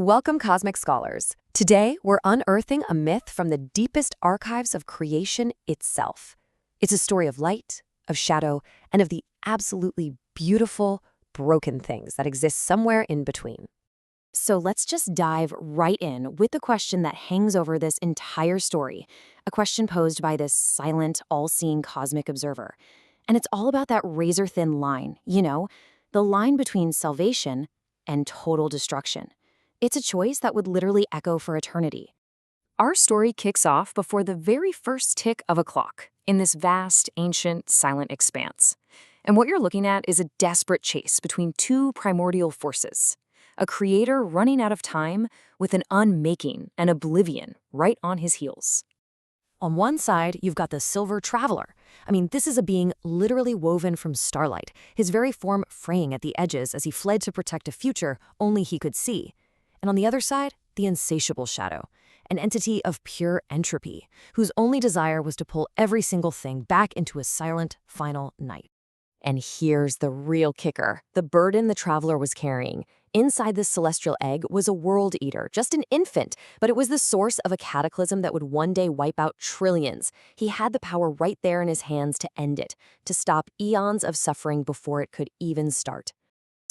Welcome, Cosmic Scholars. Today, we're unearthing a myth from the deepest archives of creation itself. It's a story of light, of shadow, and of the absolutely beautiful, broken things that exist somewhere in between. So let's just dive right in with the question that hangs over this entire story, a question posed by this silent, all-seeing cosmic observer. And it's all about that razor-thin line, the line between salvation and total destruction. It's a choice that would literally echo for eternity. Our story kicks off before the very first tick of a clock in this vast, ancient, silent expanse. And what you're looking at is a desperate chase between two primordial forces. A creator running out of time with an unmaking and oblivion right on his heels. On one side, you've got the Silver Traveler. This is a being literally woven from starlight, his very form fraying at the edges as he fled to protect a future only he could see. And on the other side, the insatiable shadow, an entity of pure entropy, whose only desire was to pull every single thing back into a silent, final night. And here's the real kicker, the burden the traveler was carrying. Inside this celestial egg was a world eater, just an infant, but it was the source of a cataclysm that would one day wipe out trillions. He had the power right there in his hands to end it, to stop eons of suffering before it could even start.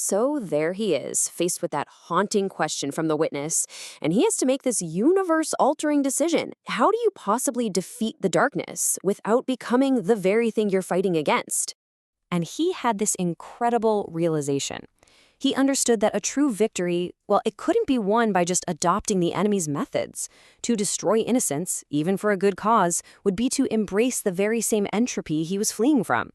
So there he is, faced with that haunting question from the witness, and he has to make this universe-altering decision. How do you possibly defeat the darkness without becoming the very thing you're fighting against? And he had this incredible realization. He understood that a true victory, it couldn't be won by just adopting the enemy's methods. To destroy innocence, even for a good cause, would be to embrace the very same entropy he was fleeing from.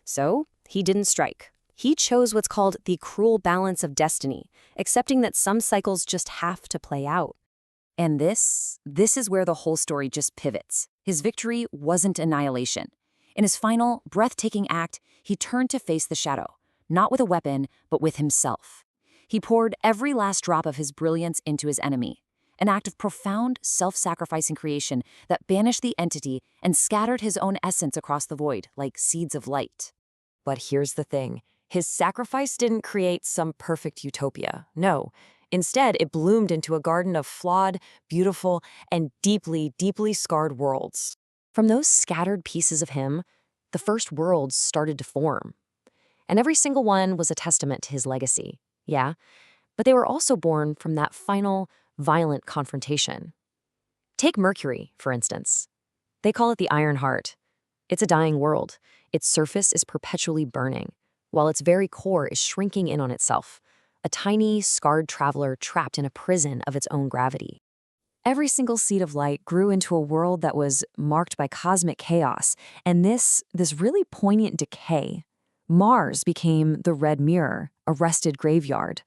So he didn't strike. He chose what's called the cruel balance of destiny, accepting that some cycles just have to play out. And this is where the whole story just pivots. His victory wasn't annihilation. In his final, breathtaking act, he turned to face the shadow, not with a weapon, but with himself. He poured every last drop of his brilliance into his enemy, an act of profound, self-sacrificing creation that banished the entity and scattered his own essence across the void like seeds of light. But here's the thing. His sacrifice didn't create some perfect utopia. No. Instead, it bloomed into a garden of flawed, beautiful, and deeply, deeply scarred worlds. From those scattered pieces of him, the first worlds started to form. And every single one was a testament to his legacy. Yeah, but they were also born from that final, violent confrontation. Take Mercury, for instance. They call it the Iron Heart. It's a dying world. Its surface is perpetually burning, while its very core is shrinking in on itself, a tiny, scarred traveler trapped in a prison of its own gravity. Every single seed of light grew into a world that was marked by cosmic chaos, and this really poignant decay. Mars became the Red Mirror, a rusted graveyard.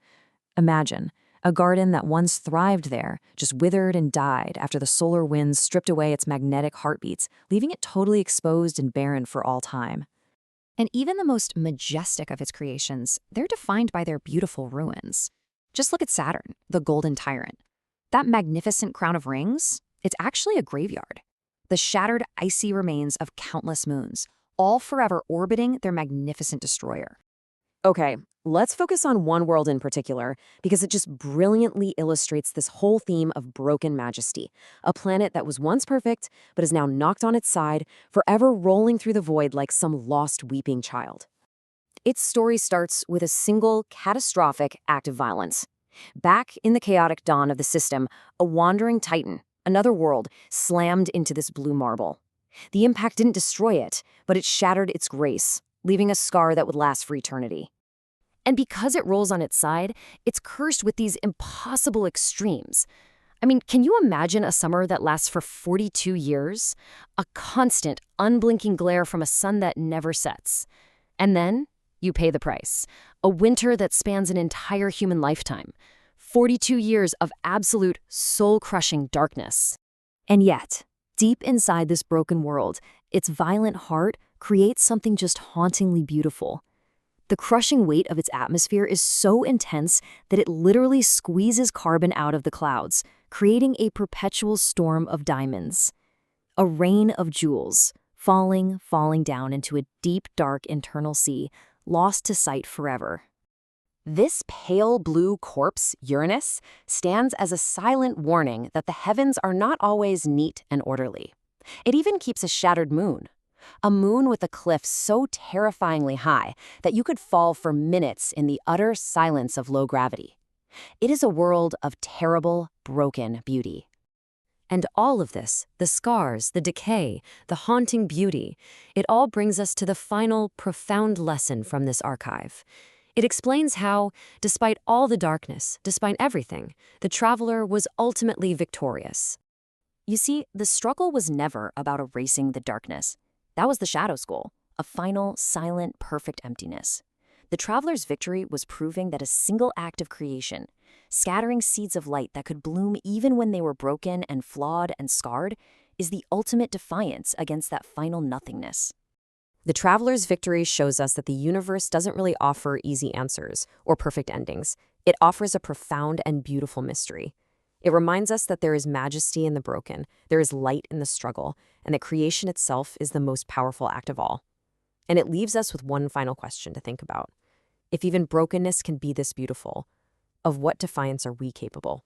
Imagine, a garden that once thrived there just withered and died after the solar winds stripped away its magnetic heartbeats, leaving it totally exposed and barren for all time. And even the most majestic of its creations, they're defined by their beautiful ruins. Just look at Saturn, the golden tyrant. That magnificent crown of rings, it's actually a graveyard. The shattered, icy remains of countless moons, all forever orbiting their magnificent destroyer. Okay, let's focus on one world in particular, because it just brilliantly illustrates this whole theme of broken majesty. A planet that was once perfect, but is now knocked on its side, forever rolling through the void like some lost weeping child. Its story starts with a single, catastrophic act of violence. Back in the chaotic dawn of the system, a wandering titan, another world, slammed into this blue marble. The impact didn't destroy it, but it shattered its grace, leaving a scar that would last for eternity. And because it rolls on its side, it's cursed with these impossible extremes. Can you imagine a summer that lasts for 42 years? A constant, unblinking glare from a sun that never sets. And then you pay the price. A winter that spans an entire human lifetime. 42 years of absolute, soul-crushing darkness. And yet, deep inside this broken world, its violent heart creates something just hauntingly beautiful. The crushing weight of its atmosphere is so intense that it literally squeezes carbon out of the clouds, creating a perpetual storm of diamonds. A rain of jewels, falling down into a deep, dark internal sea, lost to sight forever. This pale blue corpse, Uranus, stands as a silent warning that the heavens are not always neat and orderly. It even keeps a shattered moon. A moon with a cliff so terrifyingly high that you could fall for minutes in the utter silence of low gravity. It is a world of terrible, broken beauty. And all of this, the scars, the decay, the haunting beauty, it all brings us to the final, profound lesson from this archive. It explains how, despite all the darkness, despite everything, the traveler was ultimately victorious. You see, the struggle was never about erasing the darkness. That was the shadow school, a final, silent, perfect emptiness. The traveler's victory was proving that a single act of creation, scattering seeds of light that could bloom even when they were broken and flawed and scarred, is the ultimate defiance against that final nothingness. The traveler's victory shows us that the universe doesn't really offer easy answers or perfect endings. It offers a profound and beautiful mystery. It reminds us that there is majesty in the broken, there is light in the struggle, and that creation itself is the most powerful act of all. And it leaves us with one final question to think about. If even brokenness can be this beautiful, of what defiance are we capable?